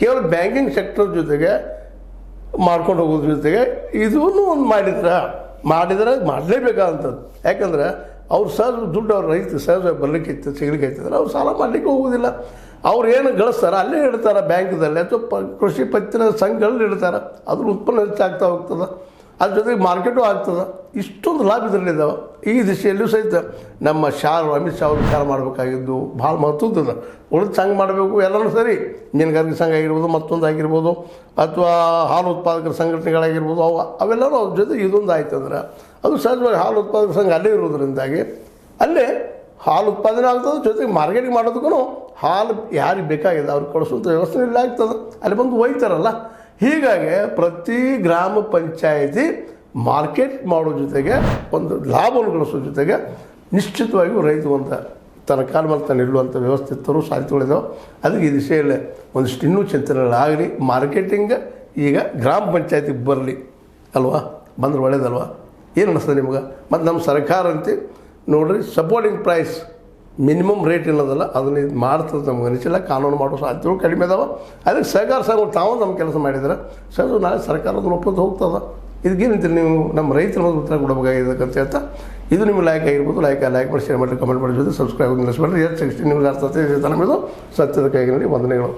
ಕೇವಲ banking sector ಜೊತೆಗೆ ಮಾಡ್ಕೊಂಡು ಹೋಗೋದ್ರ ಜೊತೆಗೆ ಇದೂ ಒಂದು ಮಾಡಿದ್ರೆ ಮಾಡಲೇಬೇಕಾದಂಥದ್ದು. ಯಾಕಂದ್ರೆ ಅವ್ರು ಸಹಜ ದುಡ್ಡು ಅವ್ರ ರೈತ ಸಹಜ ಬರ್ಲಿಕ್ಕೆ ಸಿಗ್ಲಿಕ್ಕೆ ಐತಿದ್ರೆ ಅವ್ರು ಸಾಲ ಮಾಡಲಿಕ್ಕೆ ಹೋಗೋದಿಲ್ಲ. ಅವ್ರು ಏನು ಗಳಿಸ್ತಾರೆ ಅಲ್ಲೇ ಇಡ್ತಾರೆ ಬ್ಯಾಂಕ್ದಲ್ಲಿ ಅಥವಾ ಕೃಷಿ ಪತ್ತಿನ ಸಂಘಗಳಲ್ಲಿ ಇಡ್ತಾರೆ. ಅದ್ರ ಉತ್ಪನ್ನ ಹೆಚ್ಚಾಗ್ತಾ ಹೋಗ್ತದೆ, ಅದ್ರ ಜೊತೆಗೆ ಮಾರ್ಕೆಟು ಆಗ್ತದೆ. ಇಷ್ಟೊಂದು ಲಾಭ ಇದರಲ್ಲಿದ್ದಾವೆ. ಈ ದಿಶೆಯಲ್ಲೂ ಸಹಿತ ನಮ್ಮ ಅಮಿತ್ ಶಾ ಅವರು ವಿಚಾರ ಮಾಡಬೇಕಾಗಿದ್ದು ಭಾಳ ಮಹತ್ವದ. ಉಳಿದ ಸಂಘ ಮಾಡಬೇಕು ಎಲ್ಲರೂ ಸರಿ, ಮೀನುಗಾರಿಕೆ ಸಂಘ ಆಗಿರ್ಬೋದು, ಮತ್ತೊಂದು ಆಗಿರ್ಬೋದು, ಅಥವಾ ಹಾಲು ಉತ್ಪಾದಕರ ಸಂಘಟನೆಗಳಾಗಿರ್ಬೋದು, ಅವೆಲ್ಲರೂ ಅವ್ರ ಜೊತೆ ಇದೊಂದು ಆಯ್ತು ಅಂದ್ರೆ ಅದು ಸಹಜವಾಗಿ ಹಾಲು ಉತ್ಪಾದಕರ ಸಂಘ ಅಲ್ಲೇ ಇರೋದ್ರಿಂದಾಗಿ ಅಲ್ಲೇ ಹಾಲು ಉತ್ಪಾದನೆ ಆಗ್ತದೆ. ಜೊತೆಗೆ ಮಾರ್ಕೆಟಿಂಗ್ ಮಾಡೋದಕ್ಕೂ ಹಾಲು ಯಾರಿಗೆ ಬೇಕಾಗಿದೆ ಅವ್ರಿಗೆ ಕೊಡಿಸುವಂಥ ವ್ಯವಸ್ಥೆ ಇಲ್ಲ ಆಗ್ತದೆ, ಅಲ್ಲಿ ಬಂದು ಒಯ್ತಾರಲ್ಲ. ಹೀಗಾಗಿ ಪ್ರತಿ ಗ್ರಾಮ ಪಂಚಾಯಿತಿ ಮಾರ್ಕೆಟ್ ಮಾಡೋ ಜೊತೆಗೆ ಒಂದು ಲಾಭವನ್ನು ಗಳಿಸೋ ಜೊತೆಗೆ ನಿಶ್ಚಿತವಾಗಿಯೂ ರೈತ ಅಂತ ತನ್ನ ಕಾಲ ಮೇಲೆ ತಾನು ನಿಲ್ಲುವಂಥ ವ್ಯವಸ್ಥೆ ತರೋ ಸಾಧ್ಯತೆಗಳಿದ್ದಾವೆ. ಅದಕ್ಕೆ ಈ ದಿಶೆಯಲ್ಲೇ ಒಂದಿಷ್ಟು ಇನ್ನೂ ಚಿಂತನೆಗಳಾಗಲಿ. ಮಾರ್ಕೆಟಿಂಗ್ ಈಗ ಗ್ರಾಮ ಪಂಚಾಯತಿಗೆ ಬರಲಿ ಅಲ್ವಾ, ಬಂದ್ರೆ ಒಳ್ಳೇದಲ್ವಾ? ಏನು ಅನ್ನಿಸ್ತದೆ ನಿಮ್ಗೆ? ಮತ್ತು ನಮ್ಮ ಸರ್ಕಾರ ಅಂತೆ ನೋಡಿರಿ, ಸಪೋರ್ಟಿಂಗ್ ಪ್ರೈಸ್ ಮಿನಿಮಮ್ ರೇಟ್ ಏನದಲ್ಲ ಅದನ್ನ ಇದು ಮಾಡ್ತದೆ. ನಮ್ಗೆ ಅನಿಸಿಲ್ಲ, ಕಾನೂನು ಮಾಡೋ ಸಾಧ್ಯತೆಗಳು ಕಡಿಮೆ ಇದಾವೆ. ಅದಕ್ಕೆ ಸಹಕಾರ ಸಂಘಗಳು ತಾವು ನಮ್ಮ ಕೆಲಸ ಮಾಡಿದ್ರೆ ಸಹಜ ನಾಳೆ ಸರ್ಕಾರದ ಒಪ್ಪಂದು ಹೋಗ್ತದೆ. ಇದಕ್ಕೇನಂತೀರಿ ನೀವು? ನಮ್ಮ ರೈತರ ಉತ್ತರ ಕೊಡಬೇಕಾಗಿದೆ ಅಂತ ಹೇಳ್ತಾ, ಇದು ನಿಮ್ಮ ಲೈಕ್ ಆಗಿರ್ಬೋದು. ಲೈಕ್ ಮಾಡಿ, ಶೇರ್ ಮಾಡಿ, ಕಮೆಂಟ್ ಮಾಡಿ, ಜೊತೆ ಸಬ್ಸ್ಕ್ರೈಬ್ ನಿಲ್ಲಿಸ್ಬೇಡ್ರಿ. ಎಷ್ಟು ನ್ಯೂಸ್ ಆಗ್ತದೆ ನಮ್ಮದು ಸತ್ಯದ ಕೈಗಿನಲ್ಲಿ ವಂದನೆಗಳು.